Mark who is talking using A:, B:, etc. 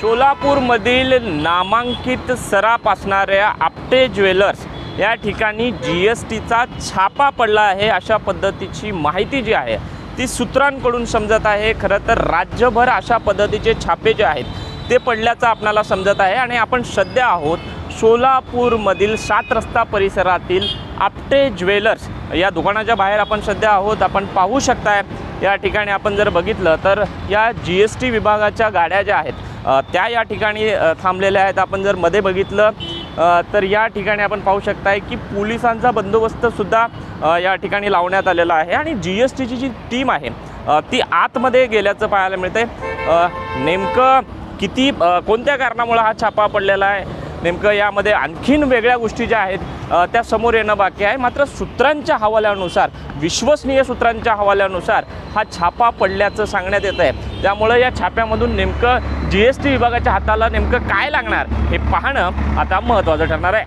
A: सोलापूरमधील नामांकित सराफ असणाऱ्या आपटे ज्वेलर्स या ठिकाणी GSTचा छापा पडला आहे अशा पद्धतीची माहिती जी आहे ती सूत्रांकडून समजत आहे। खरं तर राज्यभर अशा पद्धतीचे छापे जे आहेत ते पडल्याचं आपल्याला समजत आहे आणि आपण सध्या आहोत सोलापूरमधील 7 रस्ता परिसरातील आपटे ज्वेलर्स या दुकानाच्या बाहेर आपण सध्या आहोत। आपण पाहू शकताय या ठिकाणी आपण जर बघितलं तर या GST विभागाच्या गाड्या ज्या आहेत त्या या ठिकाणी थांबलेल्या आहेत। आपण जर मध्ये बघितलं तर या ठिकाणी आपण पाहू शकताय की पोलिसांचा बंदोबस्त सुद्धा या ठिकाणी लावण्यात आलेला आहे आणि GSTची जी टीम आहे ती आतमध्ये गेल्याचं पाहायला मिळतंय। नेमकं किती कोणत्या कारणामुळे हा छापा पडलेला आहे नेमकं यामध्ये आणखीन वेगळ्या गोष्टी ज्या आहेत त्या समोर येणं बाकी आहे। मात्र सूत्रांच्या हवाल्यानुसार विश्वसनीय सूत्रांच्या हवाल्यानुसार हा छापा पडल्याचं सांगण्यात येत आहे। त्यामुळे या छाप्यामधून नेमकं GST विभागाच्या हाताला नेमकं काय लागणार हे पाहणं आता महत्त्वाचं ठरणार आहे।